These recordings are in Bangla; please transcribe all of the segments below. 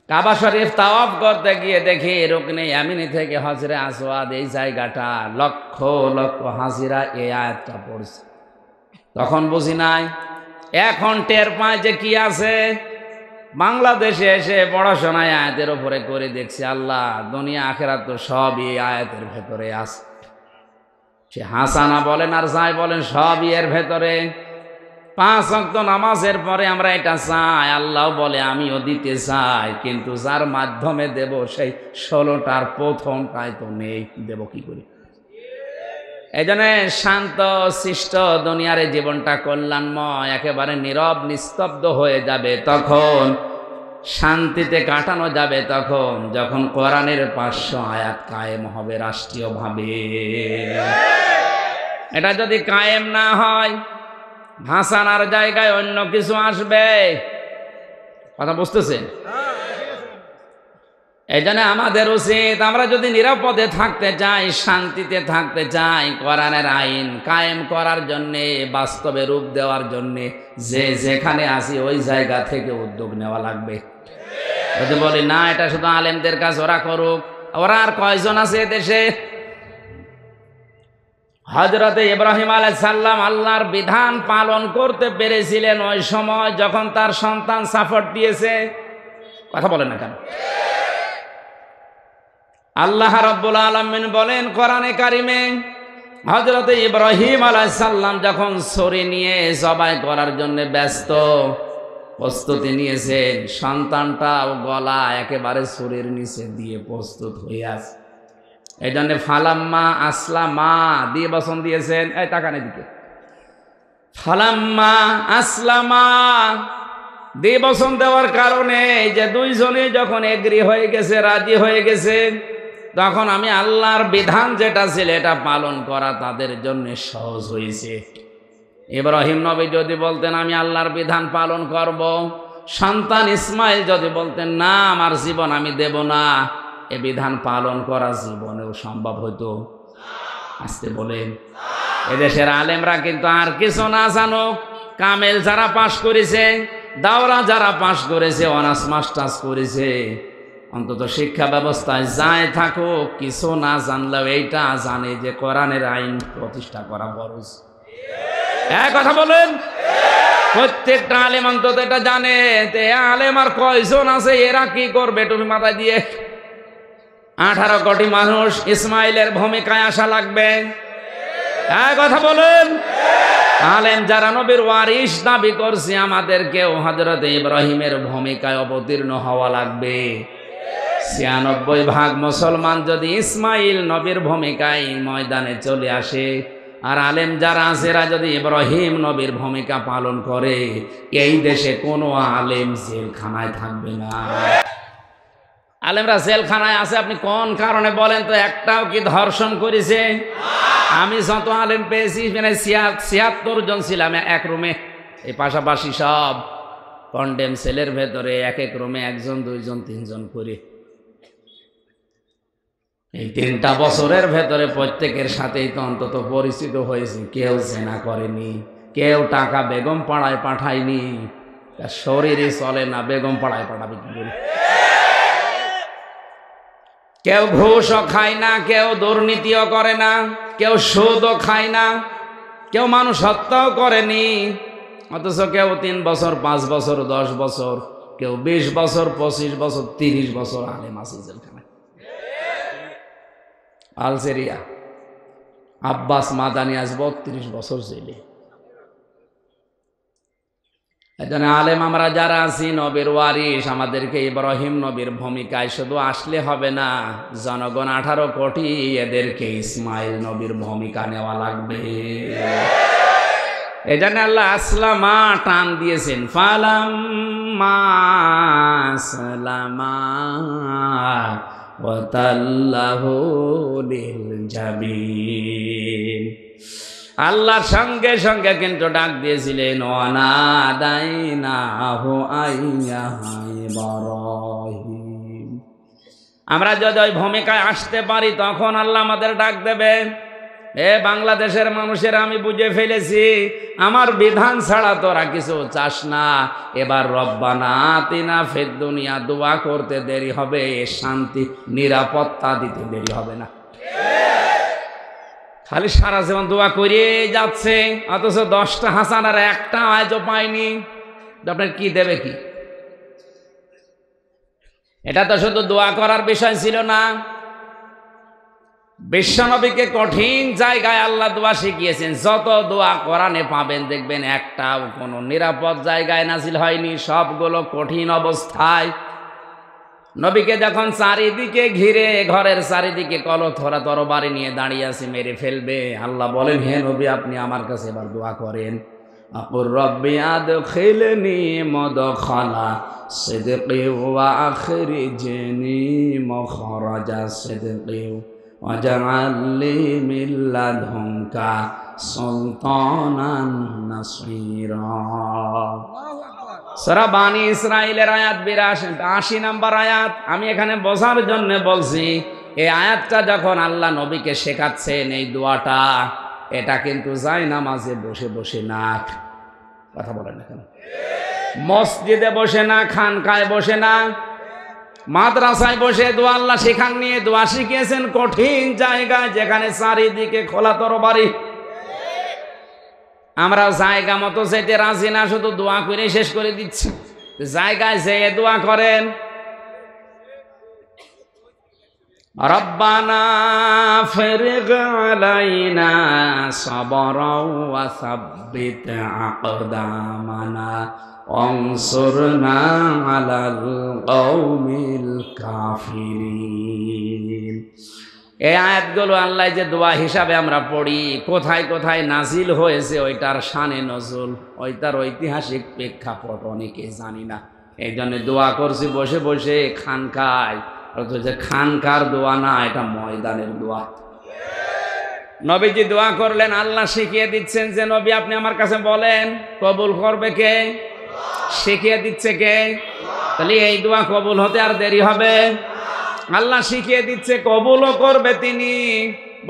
কাবা শরীফ তাওয়াফ করতে গিয়ে দেখি রুকনে ইয়ামিনী থেকে হজরে আসওয়াদ এই জায়গাটা লক্ষ লক্ষ হাজিরা এই আয়াতটা পড়ছে। তখন বুঝি নাই, এখন টের পায় যে কি আছে। বাংলাদেশে এসে পড়াশোনায় আয়াতের উপরে করে দেখছি, আল্লাহ দুনিয়া আখেরাত তো সবই এই আয়াতের ভেতরে আছে। সে হাসানা বলেন আর যাই বলেন সবই এর ভেতরে। 5 ওয়াক্ত নামাজের পরে আমরা এটা চাই, আল্লাহ বলে আমিও দিতে চাই, কিন্তু যার মাধ্যমে দেব সেই 16টার প্রথমটাই তো নেই, দেব কি করে? এই জন্য শান্ত শিষ্ট দুনিয়ার এই জীবনটা কল্যাণময়, একেবারে নীরব নিস্তব্ধ হয়ে যাবে তখন, শান্তিতে কাটানো যাবে তখন যখন কোরআনের 500 আয়াত কায়েম হবে রাষ্ট্রীয়ভাবে। এটা যদি কায়েম না হয়, ভাসানার জায়গায় অন্য কিছু আসবে। কথা বুঝতেছেন? এই জন্য আমাদের উচিত, আমরা যদি নিরাপদে থাকতে চাই, শান্তিতে থাকতে চাই, কোরআনের আইন কায়েম করার জন্যে, বাস্তবে রূপ দেওয়ার জন্যে যে যেখানে আসি ওই জায়গা থেকে উদ্যোগ নেওয়া লাগবে। যদি বলি না এটা শুধু আলেমদের কাজ, ওরা করুক, ওরা আর কয়জন আছে দেশে? হযরতে ইব্রাহিম আলাইহিস সালাম আল্লাহর বিধান পালন করতে পেরেছিলেন ওই সময় যখন তার সন্তান সাপোর্ট দিয়েছে। কথা বলেন না কেন? আল্লাহ রাব্বুল আলামিন বলেন কোরআনে কারিমে, হযরতে ইব্রাহিম আলাইহিস সালাম যখন ছুরি নিয়ে জবাই করার জন্য ব্যস্ত, প্রস্তুতি নিয়েছেন, সন্তানটাও গলা একেবারে ছুরির নিচে দিয়ে প্রস্তুত হয়ে আছে। এই জন্য ফালাম্মা আসলামা দিয়ে বচন দিয়েছেন। এই তাকানে দিকে, ফালাম্মা আসলামা দিয়ে বচন দেওয়ার কারণে যে দুইজনে যখন এগ্রি হয়ে গেছে, রাজি হয়ে গেছে, তখন আমি আল্লাহর বিধান যেটা ছিল এটা পালন করা তাদের জন্য সহজ হয়েছে। ইব্রাহিম নবী যদি বলতেন আমি আল্লাহর বিধান পালন করব, সন্তান ইসমাইল যদি বলতেন না আমার জীবন আমি দেব না, এ বিধান পালন করা জীবনেও সম্ভব হতো? আসতে বলেন। এদেশের আলেমরা কিন্তু আর কিছু না জানুক, কামেল যারা পাশ করেছে, দাওরা যারা পাশ করেছে, অনার্স মাস্টার্স করেছে, অন্তত শিক্ষা ব্যবস্থায় যায় থাকুক, কিছু না জানলেও এইটা জানে যে কোরআনের আইন প্রতিষ্ঠা করা ফরজ। এক কথা বলেন, প্রত্যেকটা আলেম অন্তত এটা জানে। আলেম আর কয়জন আছে, এরা কি করবে তুমি মাথায় দিয়ে? 18 কোটি মানুষ ইসমাইলের ভূমিকায় আসা লাগবে। এক কথা বলেন, আলেম যারা নবীর ওয়ারিস দাবি করছে, আমাদেরকেও হযরতে ইব্রাহিমের ভূমিকায় অবতীর্ণ হওয়া লাগবে। 96% মুসলমান যদি ইসমাইল নবীর ভূমিকায় ময়দানে চলে আসে, আর আলেম যারা আছে এরা যদি ইব্রাহিম নবীর ভূমিকা পালন করে, এই দেশে কোনো আলেম জেলখানায় থাকবে না। আলেমরা জেলখানায় আছে আপনি কোন কারণে বলেন তো? একটাও কি ধর্ষণ করেছে? আমি যত আলেম পেয়েছি, মানে 76 জন ছিলাম এক রুমে, এই পাশাপাশি সব কন্ডেম সেলের ভেতরে এক এক রুমে 1 জন 2 জন 3 জন করে। এই 3টা বছরের ভেতরে প্রত্যেকের সাথেই তো অন্তত পরিচিত হয়েছি। কেউ জেনা করেনি, কেউ টাকা বেগম পাড়ায় পাঠায়নি, তার শরীরে চলে না, বেগম পাড়ায় পাঠাবে কি করে? কেউ ঘুষও খায় না, কেউ দুর্নীতিও করে না, কেউ সুদও খায় না, কেউ মানুষ হত্যাও করেনি, অথচ কেউ 3 বছর 5 বছর 10 বছর, কেউ 20 বছর 25 বছর 30 বছর আলেম আছে জেলখানায়। আলজেরিয়া আব্বাস মাদানি আজ 32 বছর জেলে। এজন্য আলেম আমরা যারা আছি নবীর ওয়ারিস, আমাদেরকে ইব্রাহিম নবীর ভূমিকায় শুধু আসলে হবে না, জনগণ 18 কোটি, এদেরকে ইসমাইল নবীর ভূমিকা নেওয়া লাগবে। এজন্য আল্লাহ আসলামা টান দিয়েছেন, ফালাম্মা আসলামা ওয়া তাল্লাহু লিল জাবিন। আল্লাহর সঙ্গে সঙ্গে কিন্তু ডাক দিয়েছিলেন, ওয়ানাদাইনাহু আইয়া ইব্রাহিম। আমরা যদি ওই ভূমিকায় আসতে পারি তখন আল্লাহ আমাদের ডাক দেবে। বাংলাদেশের মানুষেরা আমি বুঝে ফেলেছি, আমার বিধান ছাড়া তোরা কিছু চাস না। এবার রব্বানা আতিনা ফিদ দুনিয়া দোয়া করতে দেরি হবে, শান্তি নিরাপত্তা দিতে দেরি হবে না। খালি সারা জীবন দোয়া করে যাচ্ছে, অথচ 10টা হাসানার একটা আজও পায়নি। আপনার কি দেবে কি? এটা তো শুধু দোয়া করার বিষয় ছিল না, বিশ্বনবীকে কঠিন জায়গায় আল্লাহ দোয়া শিখিয়েছেন। যত দোয়া কোরআনে পাবেন দেখবেন একটাও কোনো নিরাপদ জায়গায় নাজিল হয়নি, সবগুলো কঠিন অবস্থায়। নবীকে যখন চারিদিকে ঘিরে ঘরের চারিদিকে কলথরা তরবারি নিয়ে দাঁড়িয়ে আছে, মেরে ফেলবে, আল্লাহ বলেন, হে নবী আপনি আমার কাছে এবার দোয়া করেন। আকুর রব্বি আদখিলনি মুদখালা সিদকি ওয়া আখরিজনি মুখরাজা সিদকি ওয়াজআল লি মিন লাদুনকা সুলতানান নাসীরা। সূরা বানী ইসরাঈলের আয়াত 82 নম্বর আয়াত। আমি এখানে বোঝার জন্য বলছি, এই আয়াতটা যখন আল্লাহ নবীকে শেখাচ্ছেন এই দোয়াটা, এটা কিন্তু যায় নামাজে বসে বসে না। কথা বলেন না কেন? মসজিদে বসে না, খানকায় বসে না, মাদ্রাসায় বসে দোয়া আল্লাহ শেখান নিয়ে দোয়া শিখিয়েছেন কঠিন জায়গায়, যেখানে চারিদিকে খোলা তরবারি। আমরা জায়গা মতো যেতে রাজি না, শুধু দোয়া করে শেষ করে দিচ্ছি। জায়গায় যেয়ে দোয়া করেন, রব্বানা ফিরগ আলাইনা সাবরাও ওয়া সাব্বিত আকদামানা ওয়ানসুরনা আলাল কওমিল কাফিরিন। এই আয়াতগুলো আল্লাহ যে দোয়া হিসাবে আমরা পড়ি, কোথায় কোথায় নাজিল হয়েছে ওইটার শানে নজুল, ওইটার ঐতিহাসিক প্রেক্ষাপট অনেকে জানি না। এই জন্য দোয়া করছি বসে বসে খানকায়, অথচ খানকার দোয়া না, এটা ময়দানের দোয়া। নবীজি দোয়া করলেন, আল্লাহ শিখিয়ে দিচ্ছেন যে নবী আপনি আমার কাছে বলেন, কবুল করবে কে? শিখিয়ে দিচ্ছে কে? তাহলে এই দোয়া কবুল হতে আর দেরি হবে? আল্লাহ শিখিয়ে দিচ্ছে, কবুলও করবে তিনি।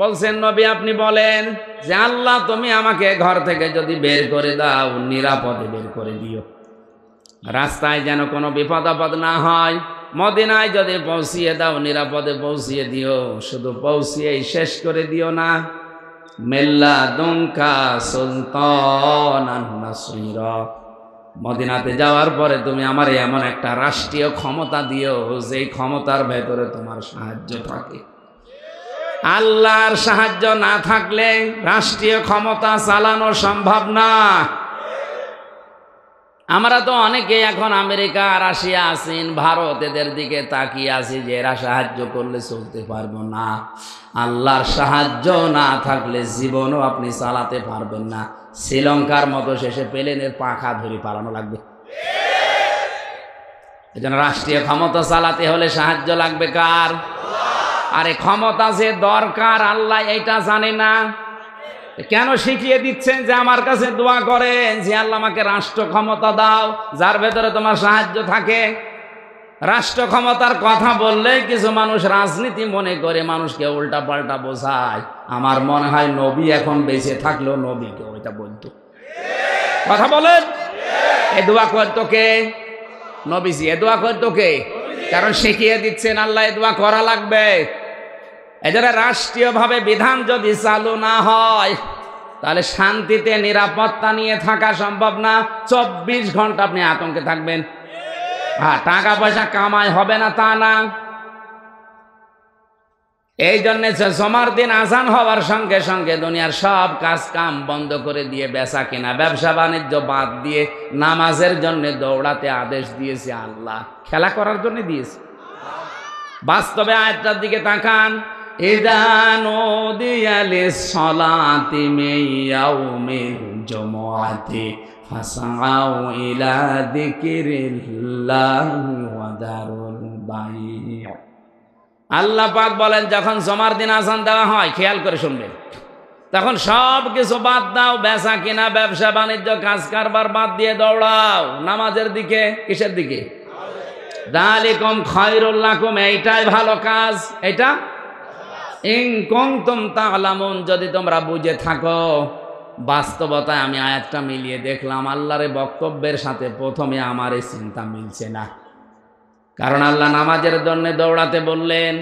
বলছেন নবী আপনি বলেন যে আল্লাহ তুমি আমাকে ঘর থেকে যদি বের করে দাও, নিরাপদে বের করে দিও, রাস্তায় যেন কোনো বিপদ আপদ না হয়। মদিনায় যদি পৌঁছিয়ে দাও, নিরাপদে পৌঁছিয়ে দিও, শুধু পৌঁছিয়েই শেষ করে দিও না। মিল্লা দুনকা সুলতানান নাসীরা, মদিনাতে যাওয়ার পরে তুমি আমার এমন একটা রাষ্ট্রীয় ক্ষমতা দিও, যেই ক্ষমতার ভেতরে তোমার সাহায্য থাকে। আল্লাহর সাহায্য না থাকলে রাষ্ট্রীয় ক্ষমতা চালানো সম্ভব না। আমরা তো অনেকে এখন আমেরিকা, রাশিয়া, চীন, ভারত এদের দিকে তাকিয়ে আছি যে এরা সাহায্য করলে চলতে পারবো না। আল্লাহর সাহায্য না থাকলে জীবনও আপনি চালাতে পারবেন না। শ্রীলঙ্কার মতো শেষে প্লেনের পাখা ধরে পালানো লাগবে। এজন্য রাষ্ট্রীয় ক্ষমতা চালাতে হলে সাহায্য লাগবে কার? আরে ক্ষমতা যে দরকার আল্লাহ এইটা জানে না? কেন শিখিয়ে দিচ্ছেন যে আমার কাছে দোয়া করেন যে আল্লাহ আমাকে রাষ্ট্র ক্ষমতা দাও, যার ভেতরে তোমার সাহায্য থাকে। রাষ্ট্র ক্ষমতার কথা বললেই কিছু মানুষ রাজনীতি মনে করে মানুষকে উল্টা পাল্টা বোঝায়। আমার মনে হয় নবী এখন বেঁচে থাকলেও নবীকে ওইটা বলতো। কথা বলেন, এ দোয়া করতো কে? নবীজি। এ দোয়া করতো কে? কারণ শিখিয়ে দিচ্ছেন আল্লাহ এ দোয়া করা লাগবে। এজন্য রাষ্ট্রীয়ভাবে বিধান যদি চালু না হয়, তাহলে শান্তিতে নিরাপত্তা নিয়ে থাকা সম্ভব না। 24 ঘন্টা আপনি আতঙ্কে থাকবেন। হ্যাঁ, টাকা পয়সা কামাই হবে না তা না। এই জন্য জমার দিন আজান হওয়ার সঙ্গে সঙ্গে দুনিয়ার সব কাজ কাম বন্ধ করে দিয়ে বেচা কেনা, ব্যবসা বাণিজ্য বাদ দিয়ে নামাজের জন্য দৌড়াতে আদেশ দিয়েছে আল্লাহ। খেলা করার জন্য দিয়েছে। বাস্তবে আয়াতটার দিকে তাকান। ইযা নুদিয়া লিস-সালাতি মিন ইয়াউমিল জুমআতি ফাসআউ ইলা যিকরিল্লাহি ওয়া দারুল বাই'। আল্লাহ পাক বলেন, যখন জমার দিন আযান দেওয়া হয়, খেয়াল করে শুনবেন, তখন সব কিছু বাদ দাও, বেচা কিনা, ব্যবসা বাণিজ্য, কাজ কারবার বাদ দিয়ে দৌড়াও নামাজের দিকে। কিসের দিকে? যালিকুম খায়রুল লাকুম, এইটাই ভালো কাজ। এটা ইন কুনতুম তা'লামুন, যদি তোমরা বুঝে থাকো। বাস্তবতায় আমি আয়াতটা মিলিয়ে দেখলাম আল্লাহর বক্তব্যের সাথে প্রথমে আমার এই চিন্তা মিলছে না। কারণ আল্লাহ নামাজের জন্য দৌড়াতে বললেন,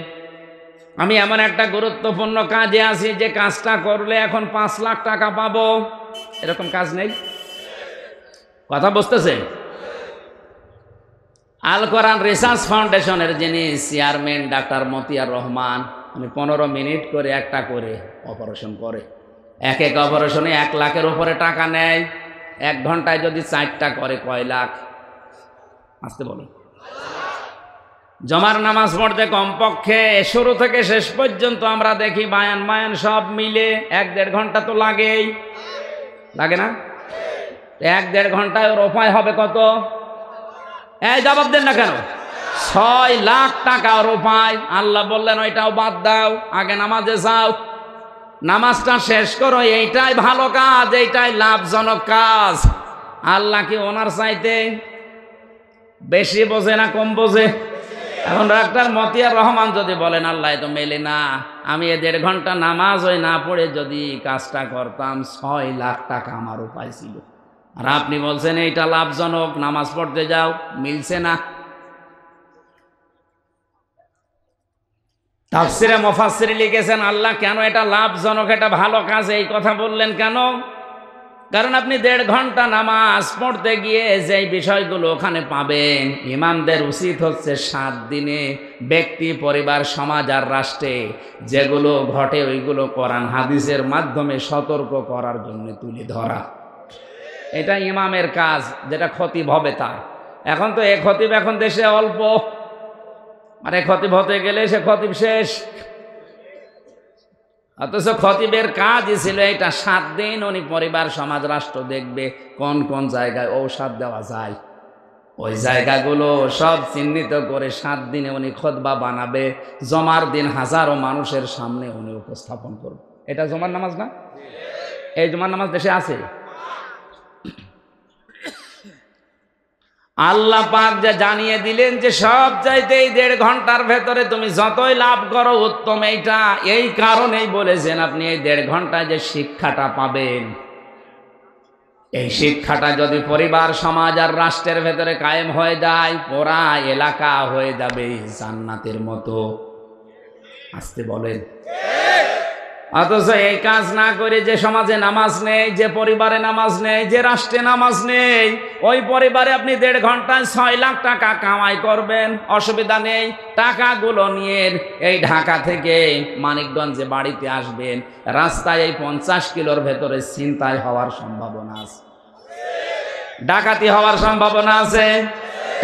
আমি এমন একটা গুরুত্বপূর্ণ কাজে আছি যে কাজটা করলে এখন 5 লাখ টাকা পাবো, এরকম কাজ নেই। কথা বুঝতেছে? আল কোরআন রিসার্চ ফাউন্ডেশনের যিনি চেয়ারম্যান ডাক্তার মতিয়ার রহমান, উনি 15 মিনিট করে একটা করে অপারেশন করে। এক এক অপারেশনে 1 লাখের উপরে টাকা নেয়। 1 ঘন্টায় যদি 4টা করে কয় লাখ? আসতে বলুন। জমার নামাজ পড়তে কমপক্ষে শুরু থেকে শেষ পর্যন্ত আমরা দেখি বায়ান মায়ান সব মিলে 1-1.5 ঘন্টা তো লাগেই, লাগে না? 1-1.5 ঘন্টায় ওর উপায় হবে কত? এই জবাব দেন না কেন? 6 লাখ টাকা ওর উপায়। আল্লাহ বললেন ওইটাও বাদ দাও, আগে নামাজে যাও, নামাজটা শেষ করো, এইটাই ভালো কাজ, এইটাই লাভজনক কাজ। আল্লাহ কি ওনার চাইতে বেশি বোঝে না কম বোঝে? এখন ডাক্তার মতিয়ার রহমান যদি বলেন আল্লাহ তো মেলে না, আমি 1.5 ঘন্টা নামাজ ওই না পড়ে যদি কাজটা করতাম 6 লাখ টাকা আমার উপায় ছিল। আর আপনি বলছেন এইটা লাভজনক, নামাজ পড়তে যাও, মিলছে না। তাফসিরে মুফাসসির লিখেছেন আল্লাহ কেন এটা লাভজনক, এটা ভালো কাজ এই কথা বললেন কেন? কারণ আপনি 1.5 ঘন্টা নামাজ পড়তে গিয়ে যে বিষয়গুলো ওখানে পাবেন, ইমামদের উচিত হচ্ছে 7 দিনে ব্যক্তি, পরিবার, সমাজ আর রাষ্ট্রে যেগুলো ঘটে ওইগুলো কোরআন হাদিসের মাধ্যমে সতর্ক করার জন্য তুলে ধরা। এটা ইমামের কাজ, যেটা খতিব হবে তার। এখন তো এই খতিব এখন দেশে অল্প, আর এই খতিব হতে গেলে সে খতিব শেষ। অথচ খতিবের কাজই ছিল এটা, 7 দিন উনি পরিবার, সমাজ, রাষ্ট্র দেখবে কোন কোন জায়গায় ঔষধ দেওয়া যায়, ওই জায়গাগুলো সব চিহ্নিত করে 7 দিনে উনি খুতবা বানাবে। জমার দিন হাজারো মানুষের সামনে উনি উপস্থাপন করবে। এটা জমার নামাজ না? এই জমার নামাজ দেশে আছে? আল্লাহ পাক যা জানিয়ে দিলেন যে সব চাইতে এই 1.5 ঘন্টার ভেতরে তুমি যতই লাভ করো উত্তম এইটা। এই কারণেই বলেছেন আপনি এই 1.5 ঘন্টায় যে শিক্ষাটা পাবেন, এই শিক্ষাটা যদি পরিবার, সমাজ আর রাষ্ট্রের ভেতরে কায়েম হয়ে যায়, পুরা এলাকা হয়ে যাবে জান্নাতের মতো। আসতে বলেন। অথচ এই কাজ না করে যে সমাজে নামাজ নেই, যে পরিবারে নামাজ নেই, যে রাষ্ট্রে নামাজ নেই, ওই পরিবারে আপনি 1.5 ঘন্টায় 6 লাখ টাকা কামাই করবেন, অসুবিধা নেই। টাকাগুলো নিয়ে এই ঢাকা থেকে মানিকগঞ্জে বাড়িতে আসবেন, রাস্তায় এই 50 কিলোর ভেতরে ছিনতাই হওয়ার সম্ভাবনা আছে, ডাকাতি হওয়ার সম্ভাবনা আছে।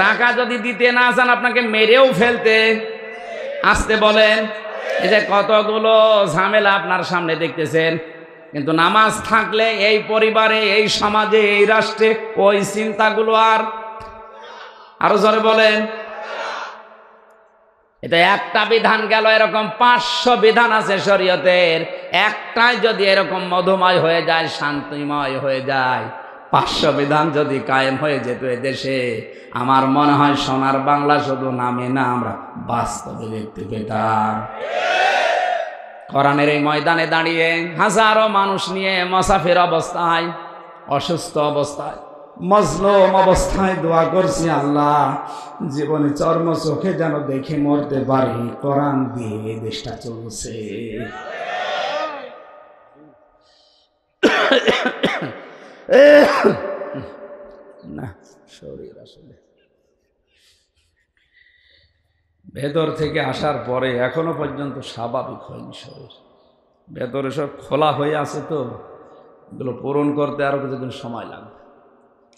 টাকা যদি দিতে না চান আপনাকে মেরেও ফেলতে। আসতে বলেন। এই যে কতগুলো ঝামেলা আপনার সামনে দেখতেছেন, কিন্তু নামাজ থাকলে এই পরিবারে, এই সমাজে, এই রাষ্ট্রে ওই চিন্তাগুলো আর আরো জোরে বলেন। এটা একটা বিধান গেল, এরকম 500 বিধান আছে শরীয়তের। একটাই যদি এরকম মধুময় হয়ে যায়, শান্তিময় হয়ে যায়, 500 বিধান যদি কায়েম হয়ে যেত এদেশে, আমার মনে হয় সোনার বাংলা শুধু নামে না, আমরা বাস্তবে দেখতে পেতাম। কোরআনের এই ময়দানে দাঁড়িয়ে হাজারো মানুষ নিয়ে মুসাফির অবস্থায়, অসুস্থ অবস্থায়, মজলুম অবস্থায় দোয়া করছি, আল্লাহ জীবনে চর্ম চোখে যেন দেখে মরতে পারি, কোরআন দিয়ে এই দেশটা চলছে। না, শরীর আসলে ভেতর থেকে আসার পরে এখনো পর্যন্ত স্বাভাবিক হয়নি। শরীর ভেতরে সব খোলা হয়ে আছে, তো এগুলো পূরণ করতে আরো কিছুদিন সময় লাগবে।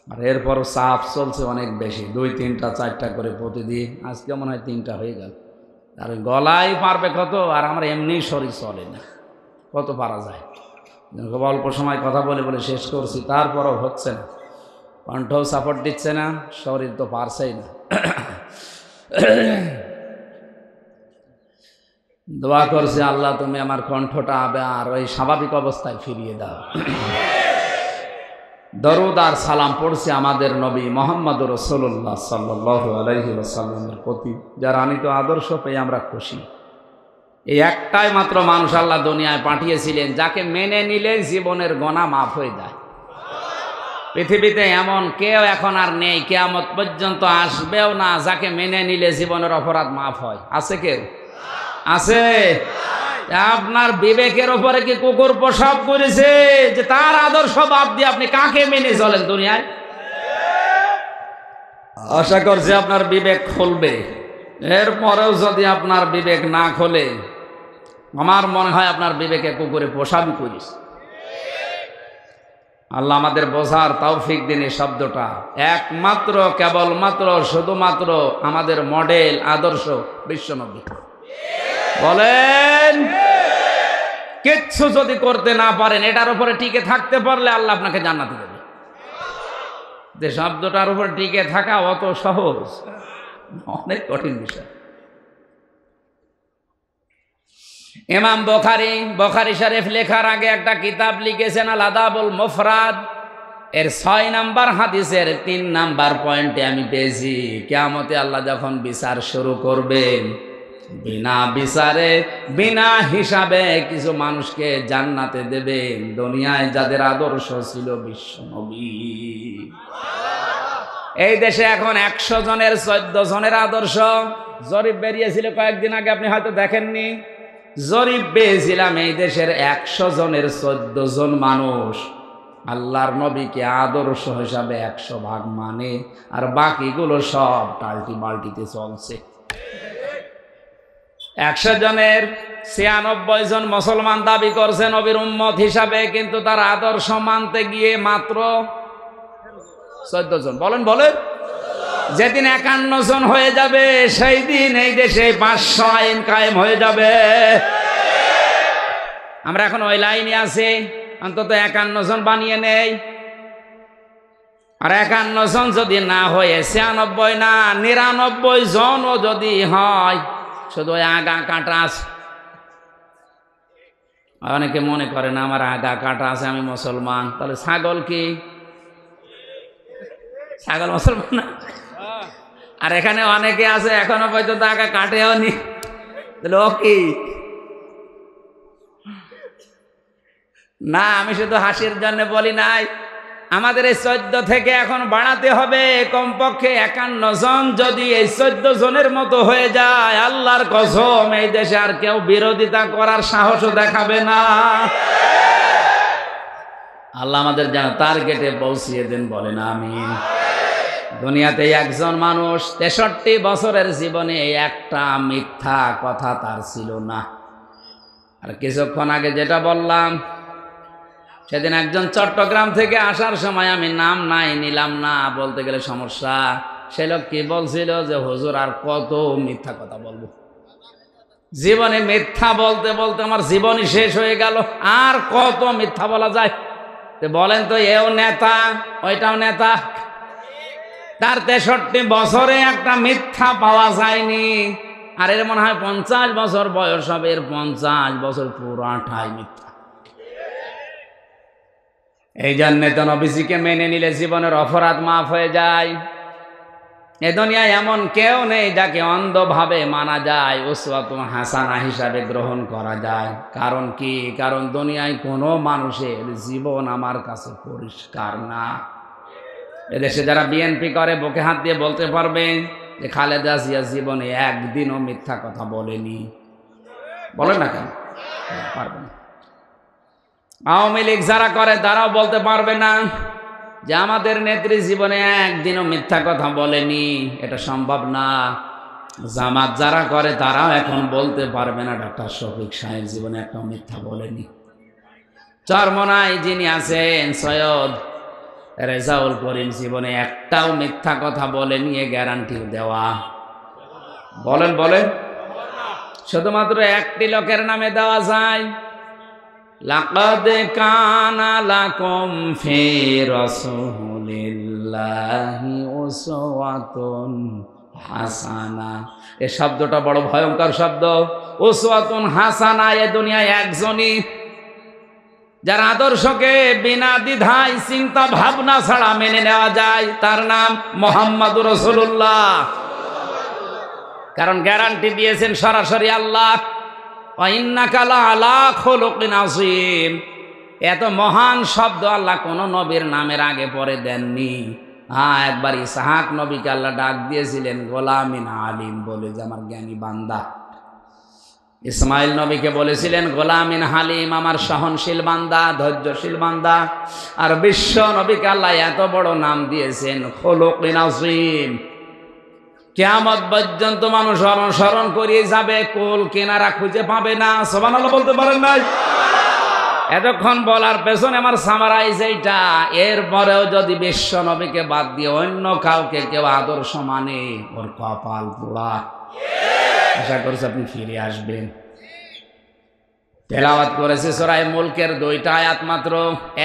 আর এরপরও চাপ চলছে অনেক বেশি, 2, 3টা 4টা করে প্রতিদিন। আজকে মনে হয় 3টা হয়ে গেল। আর গলায় পারবে কত, আর আমার এমনি শরীর চলে না, কত পারা যায়। খুব অল্প সময় কথা বলে বলে শেষ করছি, তারপরও হচ্ছে না, কণ্ঠও সাপোর্ট দিচ্ছে না, শরীর তো পারছেই না। দোয়া করছি, আল্লাহ তুমি আমার কণ্ঠটা আবার ওই স্বাভাবিক অবস্থায় ফিরিয়ে দাও। দরুদ আর সালাম পড়ছি আমাদের নবী মুহাম্মদুর রাসূলুল্লাহ সাল্লাল্লাহু আলাইহি ওয়াসাল্লামের প্রতি, যার আনিত আদর্শ পেয়ে আমরা খুশি। এই একটাই মাত্র মানুষ আল্লাহ দুনিয়ায় পাঠিয়েছিলেন, যাকে মেনে নিলে জীবনের গুনাহ মাফ হয়ে যায়। পৃথিবীতে এমন কেউ এখন আর নেই, কিয়ামত পর্যন্ত আসবেও না, যাকে মেনে নিলে জীবনের অপরাধ মাফ হয়। আছে কেউ? আছে? আপনার বিবেকের উপরে কি কুকুর প্রসব করেছে যে তার আদর্শ বাদ দিয়ে আপনি কাকে মেনে চলেন দুনিয়ায়? আশা করছি আপনার বিবেক খুলবে। এরপরেও যদি আপনার বিবেক না খোলে, আমার মনে হয় আপনার বিবেকে কুকুরে প্রসাবই করিস। আল্লাহ আমাদের বোঝার তৌফিক দিন। এই শব্দটা একমাত্র কেবলমাত্র শুধুমাত্র আমাদের মডেল আদর্শ বিশ্বনবী বলেন। কিচ্ছু যদি করতে না পারেন, এটার উপরে টিকে থাকতে পারলে আল্লাহ আপনাকে জান্নাতে দেবে। যে শব্দটার উপর টিকে থাকা অত সহজ, অনেক কঠিন বিষয়। ইমাম বুখারী শরীফ লেখার আগে একটা কিতাব লিখেছেন আল আদাবুল মুফরাদ। এর 6 নাম্বার হাদিসের 3 নাম্বার পয়েন্টে আমি পেয়েছি, কিয়ামতে আল্লাহ যখন বিচার শুরু করবেন, বিনা বিচারে বিনা হিসাবে কিছু মানুষকে জান্নাতে দেবেন, দুনিয়ায় যাদের আদর্শ ছিল বিশ্বনবী। এই দেশে এখন 100 জনের 14 জনের আদর্শ। জরিপ বেরিয়েছিল কয়েকদিন আগে, আপনি হয়তো দেখেননি। জরিপ পেয়েছিলাম এই দেশের 100 জনের 14 জন মানুষ আল্লাহর নবীকে আদর্শ হিসাবে 100 ভাগ মানে, আর বাকিগুলো সব টাল্টি বাল্টিতে চলছে। 100 জনের 96 জন মুসলমান দাবি করছে নবীর উম্মত হিসাবে, কিন্তু তার আদর্শ মানতে গিয়ে মাত্র 14 জন। বলেন বলেন। যেদিন 51 জন হয়ে যাবে, সেই দিন এই দেশে 500 আইন কায়েম হয়ে যাবে। আমরা এখন ওই লাইনে আছি, অন্তত 51 জন বানিয়ে নেই। আর 51 জন যদি না হয়ে 96 না 99 জনও যদি হয়, শুধু ওই আগা কাটা আছে। অনেকে মনে করে না আমার আগা কাটা আছে, আমি মুসলমান। তাহলে ছাগল কি? ছাগল মুসলমান না? আর এখানে অনেকে আছে এখনো পর্যন্ত আগা কাটেও নি, তাহলে ও কি? না, আমি শুধু হাসির জন্য বলি নাই। আমাদের এই 14 থেকে এখন বাড়াতে হবে কমপক্ষে 51 জন। যদি এই 14 জনের মতো হয়ে যায়, আল্লাহর কসম এই দেশে আর কেউ বিরোধিতা করার সাহসও দেখাবে না। আল্লাহ আমাদের যেন টার্গেটে পৌঁছিয়ে দেন, বলেন আমিন। দুনিয়াতে একজন মানুষ 63 বছরের জীবনে একটা মিথ্যা কথা তার ছিল না। আর কিছুক্ষণ আগে যেটা বললাম, সেদিন একজন চট্টগ্রাম থেকে আসার সময়, আমি নাম নাই নিলাম না, বলতে গেলে সমস্যা, সে লোক কি বলছিল যে হুজুর আর কত মিথ্যা কথা বলবো, জীবনে মিথ্যা বলতে বলতে আমার জীবনই শেষ হয়ে গেল, আর কত মিথ্যা বলা যায়। বলেন তো, এও নেতা ওইটাও নেতা, তার 63 বছরে একটা মিথ্যা পাওয়া যায়নি। আর এর মনে হয় 50 বছর বয়স হবে, এর 50 বছর পুরাটাই মিথ্যা। এই জন্যে তো নবীজিকে মেনে নিলে জীবনের অপরাধ মাফ হয়ে যায়। এ দুনিয়ায় এমন কেউ নেই যাকে অন্ধভাবে মানা যায়, উসওয়াতুন হাসানা হিসাবে গ্রহণ করা যায়। কারণ কি? কারণ দুনিয়ায় কোনো মানুষের জীবন আমার কাছে পরিষ্কার না। এদেশে যারা বিএনপি করে বুকে হাত দিয়ে বলতে পারবেন যে খালেদা জিয়া জীবনে একদিনও মিথ্যা কথা বলেনি। বলেন না কেন? পারবেন না। আওয়ামী লীগ যারা করে তারাও বলতে পারবে না যে আমাদের নেত্রী জীবনে একদিনও মিথ্যা কথা বলেনি, এটা সম্ভব না। জামাত যারা করে তারাও এখন বলতে পারবে না ডক্টর শফিক সাহেব জীবনে একটা মিথ্যা বলেনি। চরমনায় যিনি আছেন সৈয়দ রেজাউল করিম জীবনে একটাও মিথ্যা কথা বলেনি, এ গ্যারান্টি দেওয়া। বলেন বলেন। শুধুমাত্র একটি লোকের নামে দেওয়া যায়, লাকাদ কানা লাকুম ফি রাসূলিল্লাহি উসওয়াতুন হাসানা। এই শব্দটা বড় ভয়ঙ্কর শব্দ। উসওয়াতুন হাসানা, এ দুনিয়ায় একজনই যার আদর্শকে বিনা দ্বিধায় চিন্তা ভাবনা ছাড়া মেনে নেওয়া যায়, তার নাম মুহাম্মদুর রাসূলুল্লাহ। কারণ গ্যারান্টি দিয়েছেন সরাসরি আল্লাহ। ওয়া ইন্নাকা লাআলা খুলুকিন আযীম। এত মহান শব্দ আল্লাহ কোন নবীর নামের আগে পরে দেননি। হ্যাঁ, একবার ইসহাক নবীকে আল্লাহ ডাক দিয়েছিলেন গোলামিন হালিম বলে, যে আমার জ্ঞানী বান্দা। ইসমাইল নবীকে বলেছিলেন গোলামিন হালিম, আমার সহনশীল বান্দা, ধৈর্যশীল বান্দা। আর বিশ্ব নবীকে আল্লাহ এত বড় নাম দিয়েছেন খুলুকিন আযীম। কিয়ামত পর্যন্ত মানুষ অনুসরণ করিয়ে যাবে, কুল কিনারা খুঁজে পাবে না। সুবহানাল্লাহ বলতে পারেন নাই? এতক্ষণ বলার পেছনে আমার সামারাইজ এইটা। এরপরেও যদি বিশ্ব নবীকে বাদ দিয়ে অন্য কাউকে কেউ আদর্শ মানে, ওর কপাল পোড়া। আশা করছি আপনি ফিরে আসবেন। তেলাওয়াত করেছে সূরা মুলকের 2টা আয়াত মাত্র।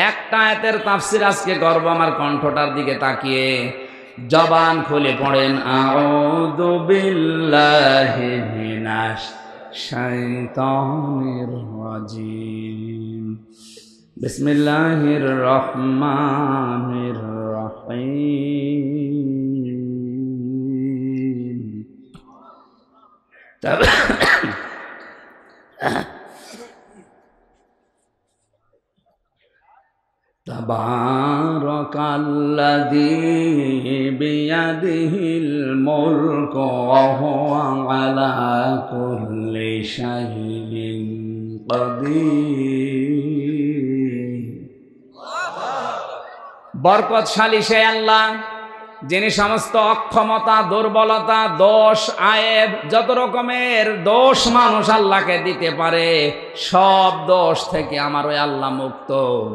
একটা আয়াতের তাফসীর আজকে করব আমার কণ্ঠটার দিকে তাকিয়ে। জবান খুলে পড়েন আউযু বিল্লাহি মিনাশ শাইতানির রাজিম। বিসমিল্লাহির রহমানির রহিম। তাবারাকাল্লাযী বিয়াদিহিল মুলকু ওয়া হুয়া আলা কুল্লি শাইইন কাদির। বরকতশালী সে আল্লাহ, যিনি সমস্ত অক্ষমতা, দুর্বলতা, দোষ, আয়েব, যত রকমের দোষ মানুষ আল্লাহকে দিতে পারে, সব দোষ থেকে আমার ওই আল্লাহ মুক্ত।